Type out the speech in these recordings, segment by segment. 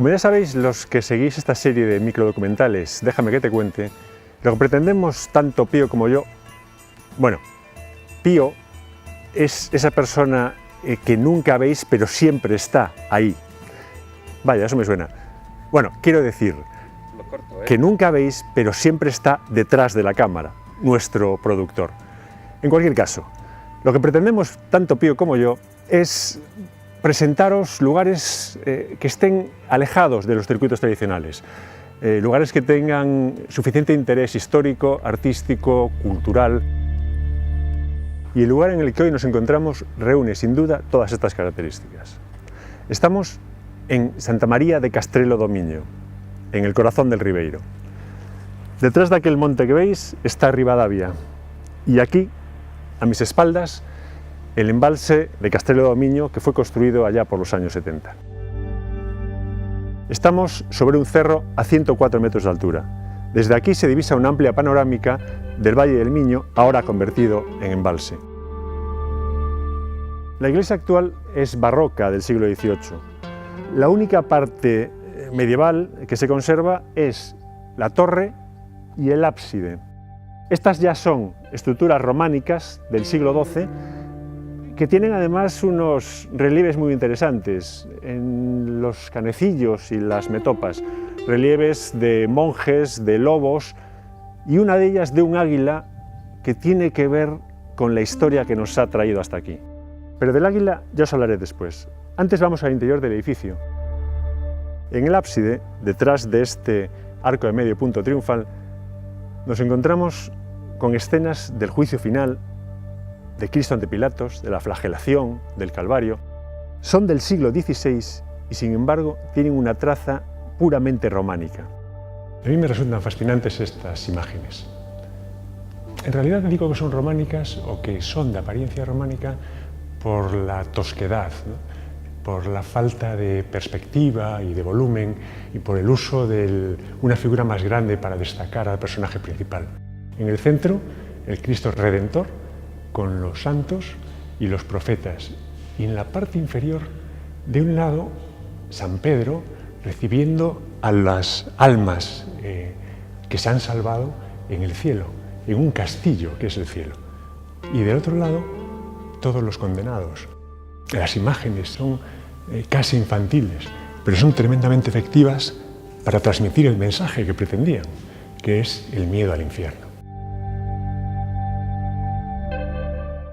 Como ya sabéis, los que seguís esta serie de microdocumentales, déjame que te cuente, lo que pretendemos tanto Pío como yo, bueno, Pío es esa persona que nunca veis pero siempre está ahí. Vaya, eso me suena. Bueno, quiero decir que nunca veis pero siempre está detrás de la cámara, nuestro productor. En cualquier caso, lo que pretendemos tanto Pío como yo es presentaros lugares que estén alejados de los circuitos tradicionales, lugares que tengan suficiente interés histórico, artístico, cultural. Y el lugar en el que hoy nos encontramos reúne sin duda todas estas características. Estamos en Santa María de Castrelo do Miño, en el corazón del Ribeiro. Detrás de aquel monte que veis está Ribadavia y aquí, a mis espaldas, el embalse de Castrelo do Miño, que fue construido allá por los años 70. Estamos sobre un cerro a 104 metros de altura. Desde aquí se divisa una amplia panorámica del Valle del Miño, ahora convertido en embalse. La iglesia actual es barroca del siglo XVIII. La única parte medieval que se conserva es la torre y el ábside. Estas ya son estructuras románicas del siglo XII que tienen además unos relieves muy interesantes en los canecillos y las metopas, relieves de monjes, de lobos y una de ellas de un águila que tiene que ver con la historia que nos ha traído hasta aquí. Pero del águila ya os hablaré después. Antes vamos al interior del edificio. En el ábside, detrás de este arco de medio punto triunfal, nos encontramos con escenas del juicio final, de Cristo ante Pilatos, de la flagelación, del Calvario. Son del siglo XVI y sin embargo tienen una traza puramente románica. A mí me resultan fascinantes estas imágenes. En realidad digo que son románicas o que son de apariencia románica por la tosquedad, ¿no? Por la falta de perspectiva y de volumen y por el uso de una figura más grande para destacar al personaje principal. En el centro, el Cristo Redentor, con los santos y los profetas, y en la parte inferior, de un lado, San Pedro recibiendo a las almas que se han salvado en el cielo, en un castillo que es el cielo, y del otro lado, todos los condenados. Las imágenes son casi infantiles, pero son tremendamente efectivas para transmitir el mensaje que pretendían, que es el miedo al infierno.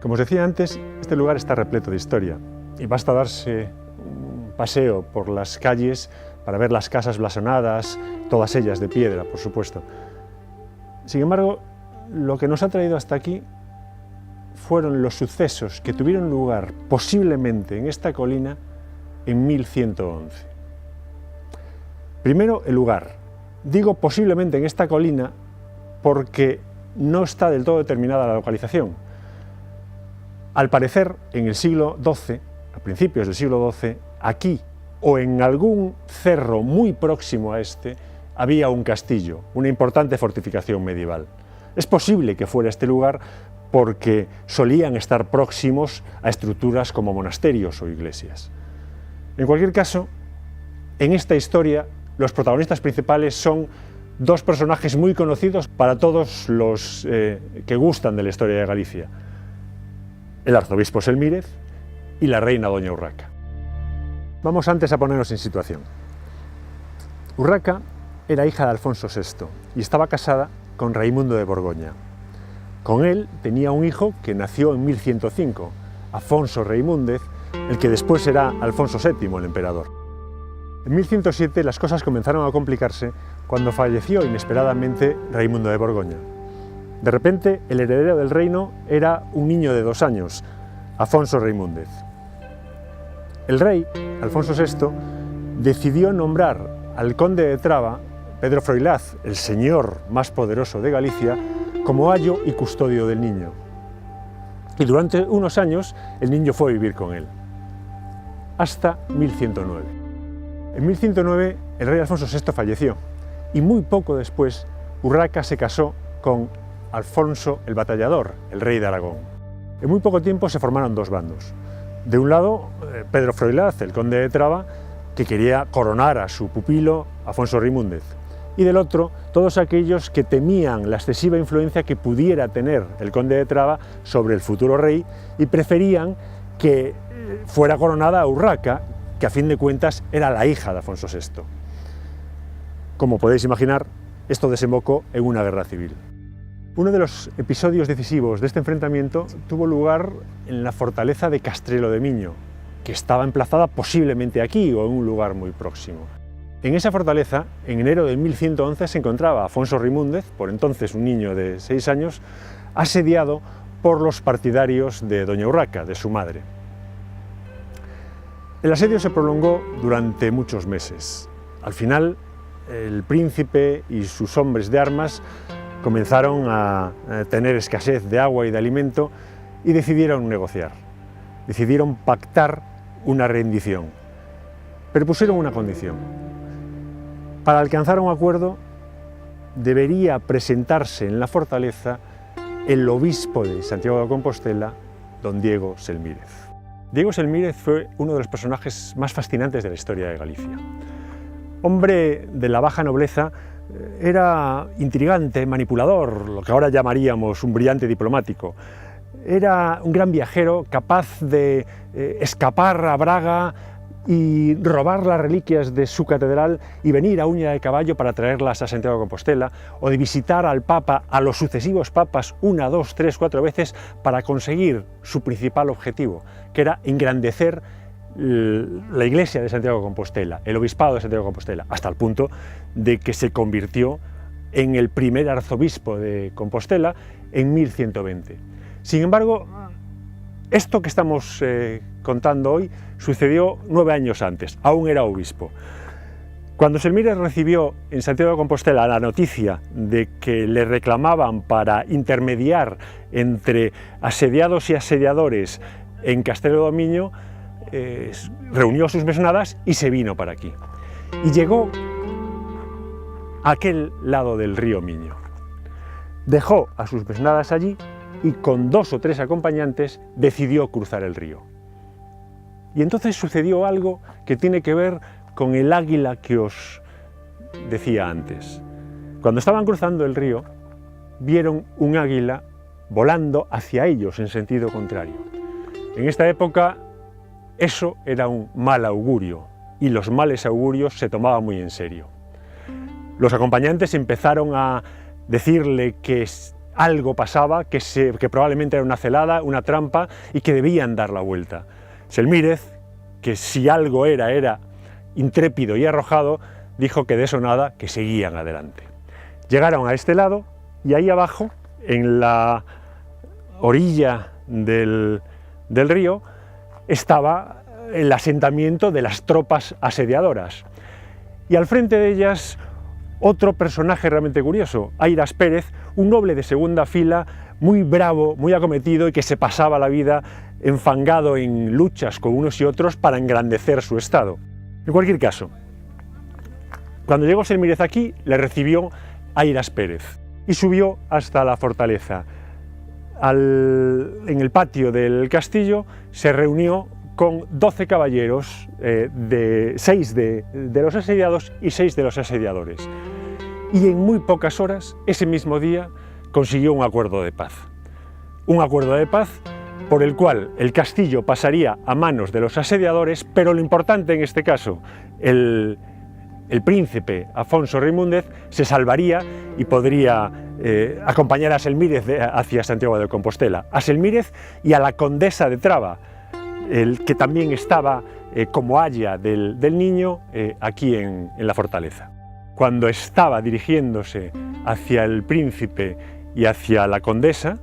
Como os decía antes, este lugar está repleto de historia y basta darse un paseo por las calles para ver las casas blasonadas, todas ellas de piedra, por supuesto. Sin embargo, lo que nos ha traído hasta aquí fueron los sucesos que tuvieron lugar posiblemente en esta colina en 1111. Primero, el lugar. Digo posiblemente en esta colina porque no está del todo determinada la localización. Al parecer, en el siglo XII, a principios del siglo XII, aquí o en algún cerro muy próximo a este, había un castillo, una importante fortificación medieval. Es posible que fuera este lugar porque solían estar próximos a estructuras como monasterios o iglesias. En cualquier caso, en esta historia, los protagonistas principales son dos personajes muy conocidos para todos los que gustan de la historia de Galicia: el arzobispo Selmírez y la reina doña Urraca. Vamos antes a ponernos en situación. Urraca era hija de Alfonso VI y estaba casada con Raimundo de Borgoña. Con él tenía un hijo que nació en 1105, Afonso Raimúndez, el que después será Alfonso VII, el emperador. En 1107 las cosas comenzaron a complicarse cuando falleció inesperadamente Raimundo de Borgoña. De repente, el heredero del reino era un niño de 2 años, Afonso Raimúndez. El rey, Alfonso VI, decidió nombrar al conde de Traba, Pedro Froilaz, el señor más poderoso de Galicia, como ayo y custodio del niño. Y durante unos años el niño fue a vivir con él, hasta 1109. En 1109 el rey Alfonso VI falleció y muy poco después Urraca se casó con Alfonso el Batallador, el rey de Aragón. En muy poco tiempo se formaron dos bandos. De un lado, Pedro Froilaz, el conde de Traba, que quería coronar a su pupilo Afonso Reimúndez, y del otro, todos aquellos que temían la excesiva influencia que pudiera tener el conde de Traba sobre el futuro rey y preferían que fuera coronada Urraca, que a fin de cuentas era la hija de Afonso VI. Como podéis imaginar, esto desembocó en una guerra civil. Uno de los episodios decisivos de este enfrentamiento tuvo lugar en la fortaleza de Castrelo de Miño, que estaba emplazada posiblemente aquí o en un lugar muy próximo. En esa fortaleza, en enero de 1111, se encontraba Afonso Reimúndez, por entonces un niño de 6 años, asediado por los partidarios de doña Urraca, de su madre. El asedio se prolongó durante muchos meses. Al final, el príncipe y sus hombres de armas comenzaron a tener escasez de agua y de alimento y decidieron negociar. Decidieron pactar una rendición, pero pusieron una condición. Para alcanzar un acuerdo, debería presentarse en la fortaleza el obispo de Santiago de Compostela, don Diego Selmírez. Diego Selmírez fue uno de los personajes más fascinantes de la historia de Galicia. Hombre de la baja nobleza, era intrigante, manipulador, lo que ahora llamaríamos un brillante diplomático. Era un gran viajero capaz de escapar a Braga y robar las reliquias de su catedral y venir a uña de caballo para traerlas a Santiago de Compostela, o de visitar al Papa, a los sucesivos papas, 1, 2, 3, 4 veces para conseguir su principal objetivo, que era engrandecer la iglesia de Santiago de Compostela, el obispado de Santiago de Compostela, hasta el punto de que se convirtió en el primer arzobispo de Compostela en 1120. Sin embargo, esto que estamos contando hoy sucedió 9 años antes, aún era obispo. Cuando Selmírez recibió en Santiago de Compostela la noticia de que le reclamaban para intermediar entre asediados y asediadores en Castrelo de Miño, reunió sus mesnadas y se vino para aquí. Y llegó a aquel lado del río Miño. Dejó a sus mesnadas allí y con 2 o 3 acompañantes decidió cruzar el río. Y entonces sucedió algo que tiene que ver con el águila que os decía antes. Cuando estaban cruzando el río, vieron un águila volando hacia ellos en sentido contrario. En esta época eso era un mal augurio y los males augurios se tomaban muy en serio. Los acompañantes empezaron a decirle que algo pasaba, que probablemente era una celada, una trampa y que debían dar la vuelta. Selmírez, que si algo era intrépido y arrojado, dijo que de eso nada, que seguían adelante. Llegaron a este lado y ahí abajo, en la orilla del río, estaba el asentamiento de las tropas asediadoras. Y al frente de ellas, otro personaje realmente curioso, Airas Pérez, un noble de segunda fila, muy bravo, muy acometido y que se pasaba la vida enfangado en luchas con unos y otros para engrandecer su estado. En cualquier caso, cuando llegó Selmírez aquí, le recibió Airas Pérez y subió hasta la fortaleza. En el patio del castillo se reunió con 12 caballeros, 6 de los asediados y 6 de los asediadores. Y en muy pocas horas, ese mismo día, consiguió un acuerdo de paz. Un acuerdo de paz por el cual el castillo pasaría a manos de los asediadores, pero lo importante en este caso, el príncipe Afonso Reimúndez se salvaría y podría acompañar a Selmírez hacia Santiago de Compostela, a Selmírez y a la condesa de Traba, que también estaba como aya del niño aquí en la fortaleza. Cuando estaba dirigiéndose hacia el príncipe y hacia la condesa,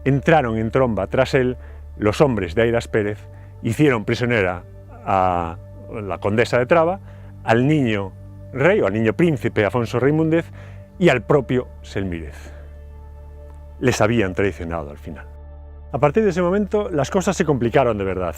entraron en tromba tras él los hombres de Airas Pérez, hicieron prisionera a la condesa de Traba, al niño rey o al niño príncipe Afonso Reimúndez y al propio Selmírez. Les habían traicionado al final. A partir de ese momento las cosas se complicaron de verdad.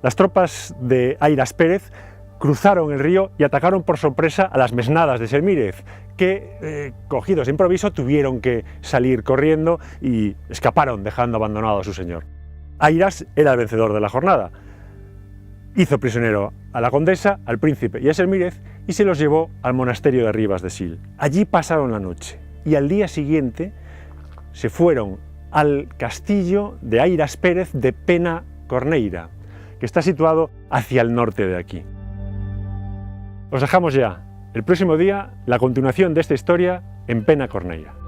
Las tropas de Airas Pérez cruzaron el río y atacaron por sorpresa a las mesnadas de Selmírez, que, cogidos de improviso, tuvieron que salir corriendo y escaparon dejando abandonado a su señor. Airas era el vencedor de la jornada. Hizo prisionero a la condesa, al príncipe y a Selmírez y se los llevó al monasterio de Ribas de Sil. Allí pasaron la noche y al día siguiente se fueron al castillo de Airas Pérez de Penacorneira, que está situado hacia el norte de aquí. Os dejamos ya el próximo día la continuación de esta historia en Penacorneira.